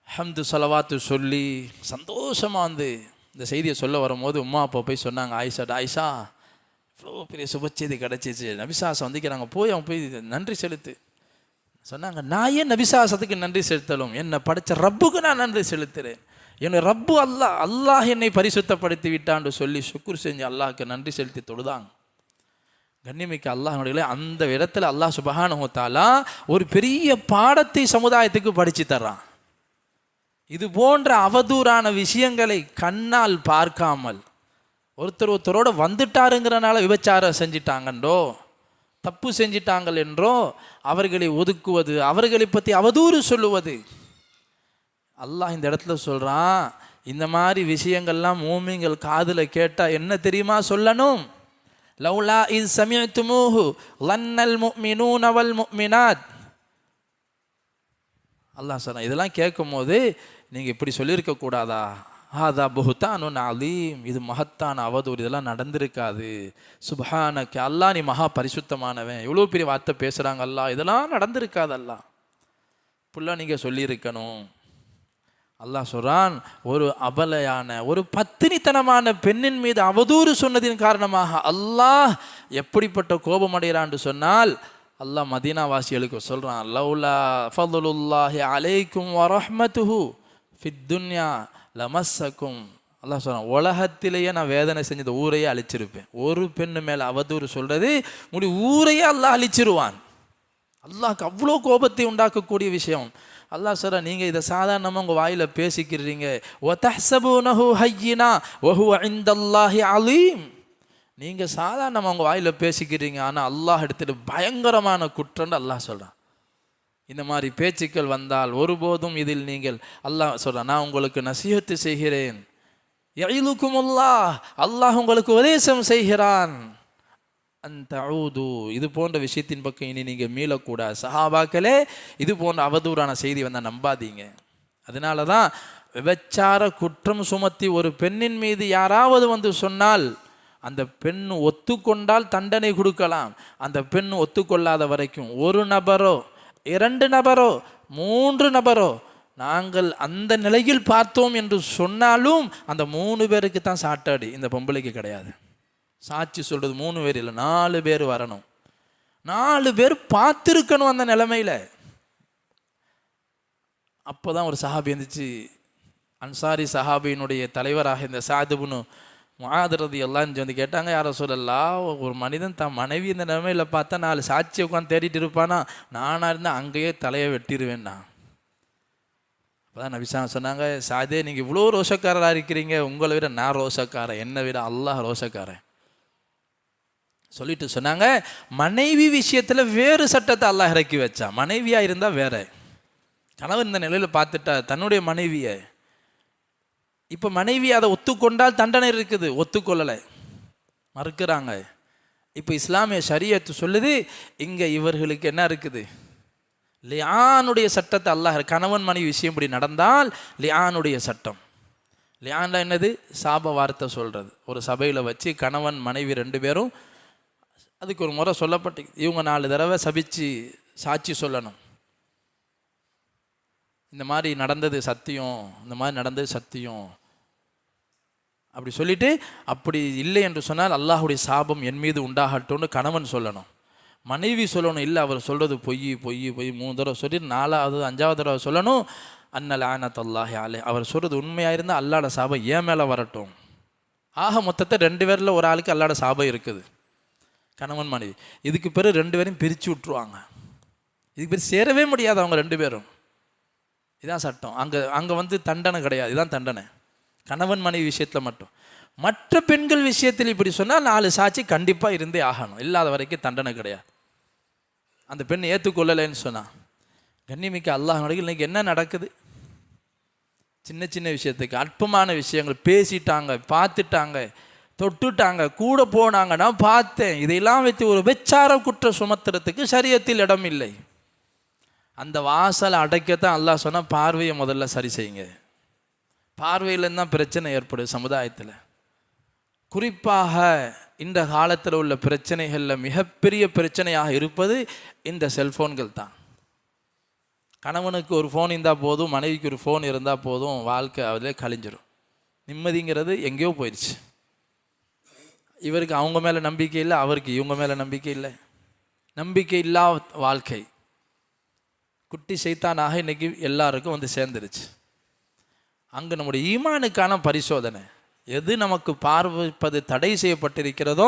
ஹம்து ஸலவாத்து சொல்லி சந்தோஷமாக இந்த செய்தியை சொல்ல வரும்போது உம்மா அப்பா போய் சொன்னாங்க, ஆயிஷா இவ்வளோ பெரிய சுபச்செய்தி கிடச்சிச்சு, நபிசாசம் வந்திக்கிறாங்க, போய் அவன் போய் நன்றி செலுத்து சொன்னாங்க. நான் ஏன் நபிசாசத்துக்கு நன்றி செலுத்தலும், என்னை படைச்ச ரப்புக்கு நான் நன்றி செலுத்துகிறேன். என்னை ரப்பு அல்லாஹ் என்னை பரிசுத்தப்படுத்தி விட்டான்னு சொல்லி சுக்குர் செஞ்சு அல்லாஹ்க்கு நன்றி செலுத்தி தொழுதாங்க. கண்ணியமிக்க அல்லாஹ்வுடைய அந்த இடத்துல அல்லாஹ் சுப்ஹானஹு வ தஆலா ஒரு பெரிய பாடத்தை சமுதாயத்துக்கு படித்து தர்றான். இது போன்ற அவதூறான விஷயங்களை கண்ணால் பார்க்காமல் ஒருத்தரோட வந்துட்டாருங்கிறனால விபச்சாரம் செஞ்சிட்டாங்கன்றோ தப்பு செஞ்சிட்டாங்கள் என்றோ அவர்களை ஒதுக்குவது, அவர்களை பற்றி அவதூறு சொல்லுவது. அல்லாஹ் இந்த இடத்துல சொல்கிறான், இந்த மாதிரி விஷயங்கள்லாம் மூமின்கள் காதில் கேட்டால் என்ன தெரியுமா சொல்லணும்? லவ்லா இஸ் சமிஅ்துமூஹு லன்னல் முஃமினூன வல் முஃமினாத். அல்லாஹ் சொல்கிறான், இதெல்லாம் கேட்கும் போது நீங்கள் இப்படி சொல்லியிருக்க கூடாதா? ஹாதா புஹ்தானுன் அலீம், இது மகத்தான அவதூறு, இதெல்லாம் நடந்திருக்காது. சுப்ஹானக, அல்லாஹ் நீ மகா பரிசுத்தமானவன். இவ்வளோ பெரிய வார்த்தை பேசுகிறாங்க அல்லாஹ், இதெல்லாம் நடந்திருக்காது அல்லாஹ், இப்படிலாம் நீங்கள் சொல்லியிருக்கணும். அல்லாஹ் சொல்றான், ஒரு அபலையான ஒரு பத்தினித்தனமான பெண்ணின் மீது அவதூறு சொன்னதின் காரணமாக அல்லாஹ் எப்படிப்பட்ட கோபம் அடைகிறான்னு சொன்னால், அல்லாஹ் மதீனா வாசிகளுக்கு சொல்றான், லவ்லா ஃபதுலுல்லாஹி அலைக்கும் வரஹ்மத்துஹு ஃபித் துன்யா லமஸ்ஸக்கும். அல்லாஹ் சொல்றான், உலகத்திலேயே நான் வேதனை செஞ்சது ஊரையே அழிச்சிருப்பேன். ஒரு பெண்ணு மேலே அவதூறு சொல்றது முடி ஊரையே அல்லாஹ் அழிச்சிருவான். அல்லாஹ்க்கு அவ்வளோ கோபத்தை உண்டாக்கக்கூடிய விஷயம். அல்லாஹ் சொல்கிறான், நீங்கள் இதை சாதாரணமாக உங்கள் வாயில் பேசிக்கிறீங்க. வதஹ்ஸபூனஹு ஹய்யினா வஹுவ இன்தல்லாஹி அலீம். நீங்கள் சாதாரணமாக உங்கள் வாயில் பேசிக்கிறீங்க, ஆனால் அல்லாஹ் எடுத்துட்டு பயங்கரமான குற்றம்னு அல்லாஹ் சொல்கிறான். இந்த மாதிரி பேச்சுக்கள் வந்தால் ஒருபோதும் இதில் நீங்கள், அல்லாஹ் சொல்கிறான், நான் உங்களுக்கு நசீஹத்து செய்கிறேன். யஇதுகுமுல்லாஹ், அல்லாஹ் உங்களுக்கு உபதேசம் செய்கிறான். அன்தஊது, இது போன்ற விஷயத்தின் பக்கம் இனி நீங்கள் மீளக்கூடாது. சஹாபாக்களே, இது போன்ற அவதூறான செய்தி வந்தால் நம்பாதீங்க. அதனால தான் விபச்சார குற்றம் சுமத்தி ஒரு பெண்ணின் மீது யாராவது சொன்னால் அந்த பெண் ஒத்துக்கொண்டால் தண்டனை கொடுக்கலாம். அந்த பெண் ஒத்துக்கொள்ளாத வரைக்கும் ஒரு நபரோ 2 நபரோ 3 நபரோ நாங்கள் அந்த நிலையில் பார்த்தோம் என்று சொன்னாலும் அந்த 3 பேருக்கு தான் சாட்டாடி, இந்த பொம்பளைக்கு கிடையாது. சாட்சி சொல்கிறது 3 பேர் இல்லை, 4 பேர் வரணும். 4 பேர் பார்த்துருக்கணும் அந்த நிலைமையில். அப்போ தான் ஒரு சஹாபி இருந்துச்சு, அன்சாரி சஹாபியினுடைய தலைவராக இந்த சாத் இப்னு முஆத் ரலியல்லாஹு கேட்டாங்க, யார் ரசூலல்லாஹ், ஒரு மனிதன் தான் மனைவி இந்த நிலைமையில் பார்த்தா 4 சாட்சியை உட்காந்து தேடிட்டு இருப்பானா, நானாக இருந்தால் அங்கேயே தலையை வெட்டிடுவேன்னா. அப்போ தான் நபிசா சொன்னாங்க, சாதே நீங்கள் இவ்வளோ ரோஷக்காரராக இருக்கிறீங்க, உங்களை விட நான் ரோஷக்காரன், என்னை விட அல்லாஹ் ரோஷக்காரன். சொல்லிட்டு சொன்னாங்க, மனைவி விஷயத்தில் வேறு சட்டத்தை அல்லாஹ் இறக்கி வச்சான். மனைவியாக இருந்தால் வேற. கணவன் இந்த நிலையில் பார்த்துட்டா தன்னுடைய மனைவியை, இப்போ மனைவி அதை ஒத்துக்கொண்டால் தண்டனை இருக்குது, ஒத்துக்கொள்ளலை, மறுக்கிறாங்க. இப்போ இஸ்லாமிய ஷரியத்து சொல்லுது, இங்கே இவர்களுக்கு என்ன இருக்குது, லியானுடைய சட்டத்தை அல்லாஹ், கணவன் மனைவி விஷயம் இப்படி நடந்தால் லியானுடைய சட்டம். லியான்ல என்னது, சாப வார்த்தை சொல்கிறது. ஒரு சபையில் வச்சு கணவன் மனைவி 2 பேரும், அதுக்கு ஒரு முறை சொல்லப்பட்டு இவங்க 4 தடவை சபிச்சு சாட்சி சொல்லணும். இந்த மாதிரி நடந்தது சத்தியம், இந்த மாதிரி நடந்தது சத்தியம் அப்படி சொல்லிட்டு, அப்படி இல்லை என்று சொன்னால் அல்லாஹுடைய சாபம் என் மீது உண்டாகட்டும்னு கணவன் சொல்லணும். மனைவி சொல்லணும், இல்லை அவர் சொல்கிறது பொய் பொய் பொய் 3 தடவை சொல்லி 4வது 5வது தடவை சொல்லணும், அன்னல் ஆனத்தல்லாஹி அலை, அவர் சொல்கிறது உண்மையாக இருந்தால் அல்லாட சாபம் ஏன் மேலே வரட்டும். ஆக மொத்தத்தை 2 பேரில் ஒரு ஆளுக்கு அல்லாட சாபம் இருக்குது, கணவன் மனைவி. இதுக்கு பிறகு 2 பேரையும் பிரித்து விட்டுருவாங்க. இதுக்கு பேர் சேரவே முடியாது அவங்க 2 பேரும். இதான் சட்டம். அங்கே வந்து தண்டனை கிடையாது, இதுதான் தண்டனை கணவன் மனைவி விஷயத்தில் மட்டும். மற்ற பெண்கள் விஷயத்தில் இப்படி சொன்னால் 4 சாட்சி கண்டிப்பாக இருந்தே ஆகணும், இல்லாத வரைக்கும் தண்டனை கிடையாது. அந்த பெண் ஏற்றுக்கொள்ளலைன்னு சொன்னான். கண்ணிமிக்க அல்லாஹ், இன்னைக்கு என்ன நடக்குது, சின்ன சின்ன விஷயத்துக்கு அற்பமான விஷயங்கள் பேசிட்டாங்க, பார்த்துட்டாங்க, தொட்டுட்டாங்க, கூட போனாங்க, நான் பார்த்தேன், இதையெல்லாம் வைத்து ஒரு விபச்சார குற்றம் சுமத்துறதுக்கு ஷரியத்தில் இடம் இல்லை. அந்த வாசலை அடைக்கத்தான் அல்லாஹ் சொன்னால், பார்வையை முதல்ல சரி செய்யுங்க. பார்வையிலேருந்து தான் பிரச்சனை ஏற்படுது சமுதாயத்தில். குறிப்பாக இந்த காலத்தில் உள்ள பிரச்சனைகளில் மிகப்பெரிய பிரச்சனையாக இருப்பது இந்த செல்ஃபோன்கள் தான். கணவனுக்கு ஒரு ஃபோன் இருந்தால் போதும், மனைவிக்கு ஒரு ஃபோன் இருந்தால் போதும், வாழ்க்கை அதில் கழிஞ்சிடும். நிம்மதிங்கிறது எங்கேயோ போயிடுச்சு. இவருக்கு அவங்க மேலே நம்பிக்கை இல்லை, அவருக்கு இவங்க மேலே நம்பிக்கை இல்லை. நம்பிக்கை இல்லா வாழ்க்கை குட்டி சைத்தானாக இன்றைக்கி எல்லாருக்கும் வந்து சேர்ந்துருச்சு. அங்கே நம்முடைய ஈமானுக்கான பரிசோதனை, எது நமக்கு பார்வைப்பது தடை செய்யப்பட்டிருக்கிறதோ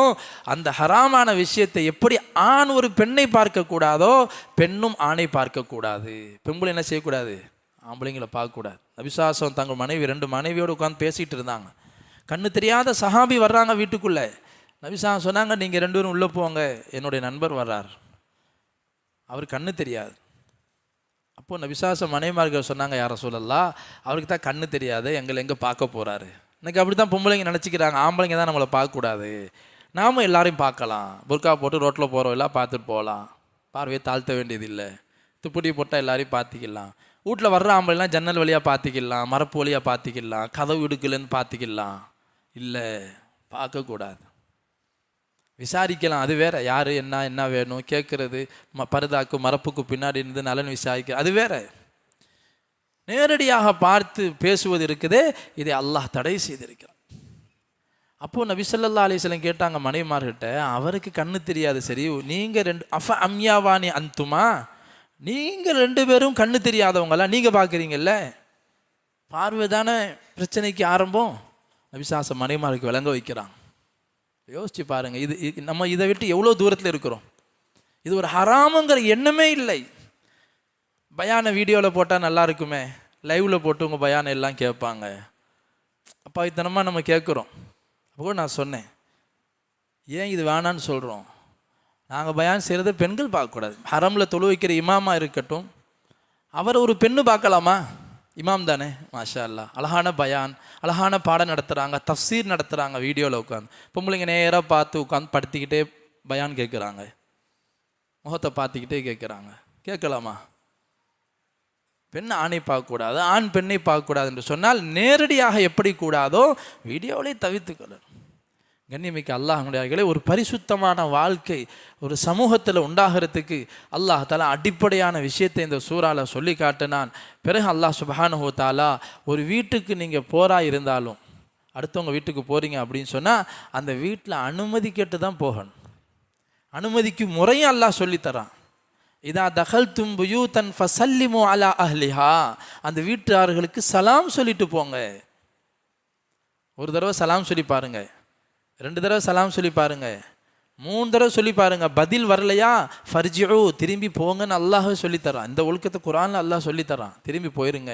அந்த ஹராமான விஷயத்தை எப்படி ஆண் ஒரு பெண்ணை பார்க்கக்கூடாதோ பெண்ணும் ஆணை பார்க்கக்கூடாது. பெண்களை என்ன செய்யக்கூடாது, ஆம்பளைங்களை பார்க்கக்கூடாது. நபிசாசம் தங்கள் மனைவி 2 மனைவியோடு உட்காந்து பேசிகிட்டு இருந்தாங்க. கண்ணு தெரியாத சஹாபி வர்றாங்க வீட்டுக்குள்ளே. நபிசாசம் சொன்னாங்க, நீங்கள் 2 பேரும் உள்ளே போங்க, என்னுடைய நண்பர் வர்றார், அவர் கண்ணு தெரியாது. அப்போது நபிசாசம் மனைவிமார்கள் சொன்னாங்க, யார் ரசூலல்லாஹ், அவருக்கு தான் கண்ணு தெரியாது, எங்களை எங்கே பார்க்க போகிறாரு. இன்றைக்கி அப்படி தான் பொம்பளைங்க நினச்சிக்கிறாங்க, ஆம்பளைங்க தான் நம்மளை பார்க்கக்கூடாது, நாம் எல்லாரையும் பார்க்கலாம், புர்கா போட்டு ரோட்டில் போகிறோம் எல்லாம் பார்த்துட்டு போகலாம், பார்வையை தாழ்த்த வேண்டியதில்லை, துப்புடி போட்டால் எல்லாரையும் பார்த்திக்கலாம், வீட்டில் வர்ற ஆம்பளைலாம் ஜன்னல் வழியாக பார்த்திக்கலாம், மரப்பு வழியாக பார்த்திக்கலாம், கதவு இடுக்கலன்னு பார்த்திக்கலாம். இல்லை, பார்க்கக்கூடாது, விசாரிக்கலாம், அது வேற. யார் என்ன வேணும் கேட்குறது, பரதாக்கு மரப்புக்கு பின்னாடி இருந்து நலன் விசாரிக்க, அது வேற. நேரடியாக பார்த்து பேசுவது இருக்குதே, இதை அல்லாஹ் தடை செய்திருக்கிறார். அப்போது நபி ஸல்லல்லாஹு அலைஹி வஸல்லம் கேட்டாங்க மனைவிமார்கிட்ட, அவருக்கு கண்ணு தெரியாது, சரி, நீங்கள் 2 அஃப அம்யாவானி அந்துமா, நீங்கள் 2 பேரும் கண்ணு தெரியாதவங்களா, நீங்கள் பார்க்குறீங்கல்ல, பார்வை தானே பிரச்சனைக்கு ஆரம்பம். நபிசாசம் மனைவிமாருக்கு விளங்க வைக்கிறாங்க. யோசிச்சு பாருங்கள், இது நம்ம இதை விட்டு எவ்வளோ தூரத்தில் இருக்கிறோம். இது ஒரு ஹராமுங்கிற எண்ணமே இல்லை. பயான வீடியோவில் போட்டால் நல்லா இருக்குமே, லைவில் போட்டு உங்கள் பயானை எல்லாம் கேட்பாங்க, அப்பாவித்தனமாக நம்ம கேட்குறோம். அப்போ நான் சொன்னேன், ஏன் இது வேணான்னு சொல்கிறோம், நாங்கள் பயான் செய்கிறத பெண்கள் பார்க்கக்கூடாது. ஹரமில் தொழு வைக்கிற இமாமா இருக்கட்டும், அவர் ஒரு பெண்ணு பார்க்கலாமா, இமாம் தானே, மாஷா அல்லா, அழகான பயான், அழகான பாடம் நடத்துகிறாங்க, தஃப்சீர் நடத்துகிறாங்க, வீடியோவில் உட்காந்து பொம்பளைங்க நேராக பார்த்து உட்காந்து படுத்திக்கிட்டே பயான் கேட்குறாங்க, முகத்தை பார்த்துக்கிட்டே கேட்குறாங்க, கேட்கலாமா? பெண் ஆணை பார்க்கக்கூடாது, ஆண் பெண்ணை பார்க்கக்கூடாது என்று சொன்னால் நேரடியாக எப்படி கூடாதோ வீடியோவிலே தவிர்த்துக்கொள்ளணும். கண்ணியமிக்க அல்லாஹ்வுடையவர்களே, ஒரு பரிசுத்தமான வாழ்க்கை ஒரு சமூகத்தில் உண்டாகிறதுக்கு அல்லாஹ் தஆலா அடிப்படையான விஷயத்தை இந்த சூறாவில் சொல்லி காட்டினான். பிறகு அல்லாஹ் சுப்ஹானஹு வ தஆலா, ஒரு வீட்டுக்கு நீங்கள் போரா இருந்தாலும், அடுத்தவங்க வீட்டுக்கு போகிறீங்க அப்படின்னு சொன்னால் அந்த வீட்டில் அனுமதி கேட்டு தான் போகணும். அனுமதிக்கு முறையும் அல்லாஹ் சொல்லித்தரான். இதா தகல்தும் புயூதன் ஃபஸல்லிமு அலா அஹ்லிஹா, அந்த வீட்டார்களுக்கு சலாம் சொல்லிட்டு போங்க. ஒரு தடவை சலாம் சொல்லி பாருங்க, 2 தடவை சலாம் சொல்லி பாருங்க, 3 தடவை சொல்லி பாருங்க, பதில் வரலையா ஃபர்ஜிஉ, திரும்பி போங்கன்னு அல்லாஹ் சொல்லித்தரான். இந்த ஒழுக்கத்தை குர்ஆனில் அல்லாஹ் சொல்லித்தரான், திரும்பி போயிருங்க.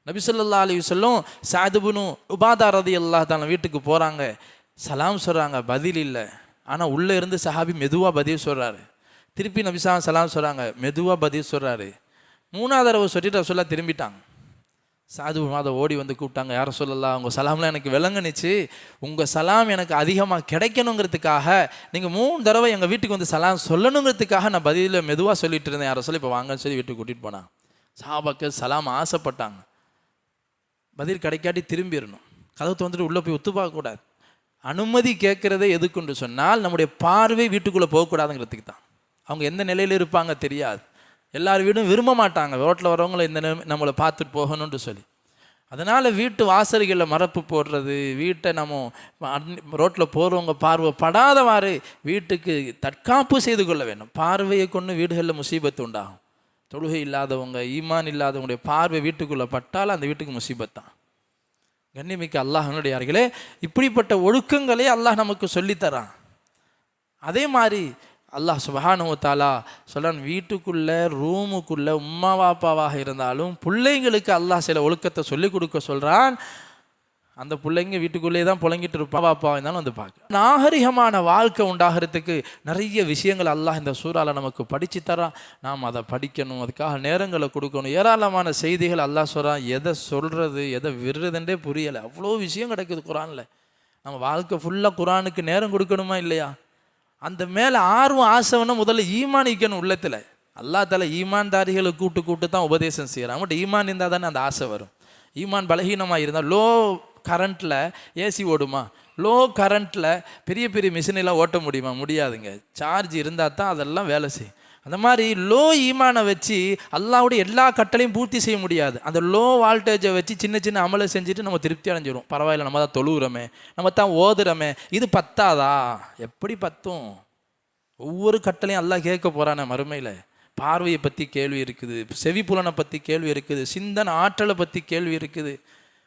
நபி ஸல்லல்லாஹு அலைஹி வஸல்லம் சஅத் இப்னு உபாதா ரலியல்லாஹு தஆலா வீட்டுக்கு போகிறாங்க, சலாம் சொல்கிறாங்க, பதில் இல்லை. ஆனால் உள்ளே இருந்து சஹாபி மெதுவாக பதில் சொல்கிறாரு. திருப்பி நபிசா சலாம் சொல்கிறாங்க, மெதுவாக பதில் சொல்கிறாரு. 3வது தடவை சொல்லிட்டு ரசூலுல்லாஹ் திரும்பிட்டாங்க. சாது மாத ஓடி வந்து கூப்பிட்டாங்க, யார சொல்லலாம், உங்கள் சலாம்லாம் எனக்கு விளங்குனுச்சு, உங்கள் சலாம் எனக்கு அதிகமாக கிடைக்கணுங்கிறதுக்காக நீங்கள் 3 தடவை எங்கள் வீட்டுக்கு வந்து சலாம் சொல்லணுங்கிறதுக்காக நான் பதிலில் மெதுவாக சொல்லிட்டு இருந்தேன், யார சொல்லி இப்போ வாங்கன்னு சொல்லி வீட்டுக்கு கூட்டிகிட்டு போனாங்க. சஹாபாக்கள் சலாம் ஆசைப்பட்டாங்க. பதில் கிடைக்காட்டி திரும்பிடணும், கதவு வந்துட்டு உள்ளே போய் ஒத்து பார்க்கக்கூடாது. அனுமதி கேட்குறதே எதுக்குன்னு சொன்னால் நம்முடைய பார்வை வீட்டுக்குள்ளே போகக்கூடாதுங்கிறதுக்கு தான். அவங்க எந்த நிலையில் இருப்பாங்க தெரியாது. எல்லார் வீடும் விரும்ப மாட்டாங்க ரோட்டில் வரவங்கள இந்த நம்மளை பார்த்துட்டு போகணும்னு சொல்லி. அதனால் வீட்டு வாசல்களில் மரப்பு போடுறது, வீட்டை நம்ம ரோட்டில் போகிறவங்க பார்வை படாதவாறு வீட்டுக்கு தற்காப்பு செய்து கொள்ள வேண்டும். பார்வையை கொண்டு வீடுகளில் முசீபத்து உண்டாகும். தொழுகை இல்லாதவங்க, ஈமான் இல்லாதவங்களுடைய பார்வை வீட்டுக்குள்ளே பட்டால் அந்த வீட்டுக்கு முசீபத்தான். கண்ணியமிக்க அல்லாஹ்வினுடையார்களே, இப்படிப்பட்ட ஒழுக்கங்களே அல்லாஹ் நமக்கு சொல்லித்தரான். அதே மாதிரி அல்லாஹ் சுப்ஹானஹு வ தஆலா சொல்றான், வீட்டுக்குள்ளே ரூமுக்குள்ளே உம்மா வாப்பாவாக இருந்தாலும் பிள்ளைங்களுக்கு அல்லாஹ் சில ஒழுக்கத்தை சொல்லிக் கொடுக்க சொல்கிறான். அந்த பிள்ளைங்க வீட்டுக்குள்ளே தான் புழங்கிட்டு இருப்பா, வாப்பாவாக இருந்தாலும் வந்து பார்க்க. நாகரிகமான வாழ்க்கை உண்டாகிறதுக்கு நிறைய விஷயங்கள் அல்லாஹ் இந்த சூறாவில் நமக்கு படித்து தரான். நாம் அதை படிக்கணும், அதுக்காக நேரங்களை கொடுக்கணும். ஏராளமான செய்திகள் அல்லாஹ் சொல்கிறான். எதை சொல்கிறது எதை விடுறதுன்றே புரியலை, அவ்வளோ விஷயம் கிடைக்குது குரானில். நம்ம வாழ்க்கை ஃபுல்லாக குரானுக்கு நேரம் கொடுக்கணுமா இல்லையா? அந்த மேலே ஆர்வம் ஆசைன்னா முதல்ல ஈமானிக்கணும் உள்ளத்தில். அல்லாஹ் தஆலா ஈமான்தாரிகளை கூட்டு தான் உபதேசம் செய்கிறான். அவங்கள்ட்ட ஈமான் இருந்தால் தானே அந்த ஆசை வரும். ஈமான் பலகீனமாக இருந்தால், லோ கரண்ட்டில் ஏசி ஓடுமா? லோ கரண்ட்டில் பெரிய பெரிய மிஷினெல்லாம் ஓட்ட முடியுமா? முடியாதுங்க. சார்ஜ் இருந்தால் தான் அதெல்லாம் வேலை செய்யும். அந்த மாதிரி லோ ஈமானை வச்சு அல்லாஹ்வுடைய எல்லா கட்டளையும் பூர்த்தி செய்ய முடியாது. அந்த லோ வால்டேஜை வச்சு சின்ன சின்ன அமலை செஞ்சுட்டு நம்ம திருப்தி அடைஞ்சிடும். பரவாயில்ல, நம்ம தான் தொழுகிறோமே, நம்ம தான் ஓதுறோமே, இது பத்தாதா? எப்படி பத்தும்? ஒவ்வொரு கட்டளையும் அல்லாஹ் கேட்க போகிறானே மறுமையில். பார்வையை பற்றி கேள்வி இருக்குது, செவிப்புலனை பற்றி கேள்வி இருக்குது, சிந்தனை ஆற்றலை பற்றி கேள்வி இருக்குது.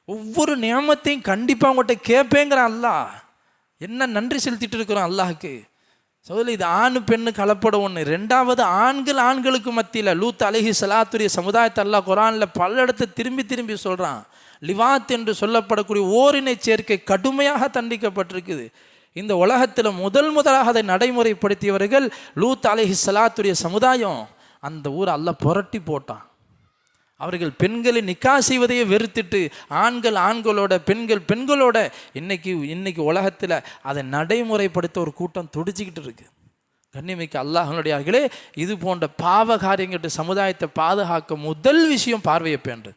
ஒவ்வொரு நியமத்தையும் கண்டிப்பாக உங்கள்கிட்ட கேட்பேங்கிறான் அல்லாஹ். என்ன நன்றி செலுத்திட்டு இருக்கிறோம் அல்லாஹுக்கு. சோதரி, இது ஆணு பெண்ணு கலப்படம் ஒன்று. 2வது, ஆண்களுக்கு மத்தியில் லூத் அலைஹிஸ்ஸலாத்துடைய சமுதாயத்தை அல்லாஹ் குர்ஆனில் பல இடத்து திரும்பி சொல்கிறான். லிவாத் என்று சொல்லப்படக்கூடிய ஓரினை சேர்க்கை கடுமையாக தண்டிக்கப்பட்டிருக்குது. இந்த உலகத்தில் முதலாக அதை நடைமுறைப்படுத்தியவர்கள் லூத் அலைஹிஸ்ஸலாத்துடைய சமுதாயம். அந்த ஊரை அல்லாஹ் புரட்டி போட்டான். அவர்கள் பெண்களை நிக்கா செய்வதையே வெறுத்துட்டு ஆண்களோட பெண்களோட இன்னைக்கு உலகத்தில் அதை நடைமுறைப்படுத்த ஒரு கூட்டம் துடிச்சிக்கிட்டு இருக்கு. கண்ணியமிக்க அல்லாஹ்வினுடையார்களே, இது போன்ற பாவ காரியங்கள்ட்ட சமுதாயத்தை பாதுகாக்க முதல் விஷயம் பார்வையை பேண்டு.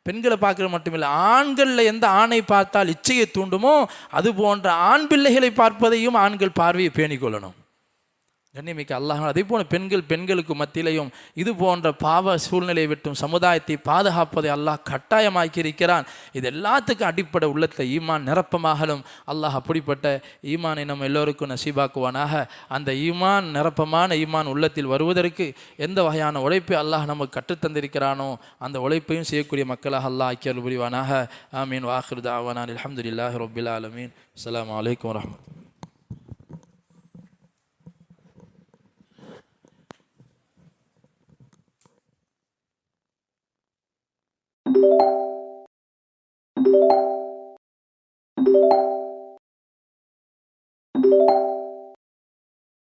பெண்களை பார்க்குறது மட்டுமில்லை, ஆண்களில் எந்த ஆணை பார்த்தால் இச்சையை தூண்டுமோ அது போன்ற ஆண் பிள்ளைகளை பார்ப்பதையும் ஆண்கள் பார்வையை பேணிக்கொள்ளணும். கண்ணியமிக்க அல்லாஹ், அதே போல பெண்களுக்கு மத்தியிலையும் இது போன்ற பாவ சூழ்நிலையை விட்டும் சமுதாயத்தை பாதுகாப்பதை அல்லாஹ் கட்டாயமாக்கி இருக்கிறான். இது எல்லாத்துக்கும் அடிப்படை உள்ளத்தில் ஈமான் நிரப்பமாகலும் அல்லாஹ் அப்படிப்பட்ட ஈமானை நம்ம எல்லோருக்கும் நசீபாக்குவானாக. அந்த ஈமான் நிரப்பமான ஈமான் உள்ளத்தில் வருவதற்கு எந்த வகையான உழைப்பை அல்லாஹ் நமக்கு கற்றுத்தந்திருக்கிறானோ அந்த உழைப்பையும் செய்யக்கூடிய மக்களாக அல்லாஹ் ஆக்கியல் புரிவானாக. ஆமீன். வாஹிரு தாவானா அல்ஹம்துலில்லாஹி ரப்பில் ஆலமீன். அஸ்ஸலாமு அலைக்கும் வரஹ்மத்துல்லாஹி.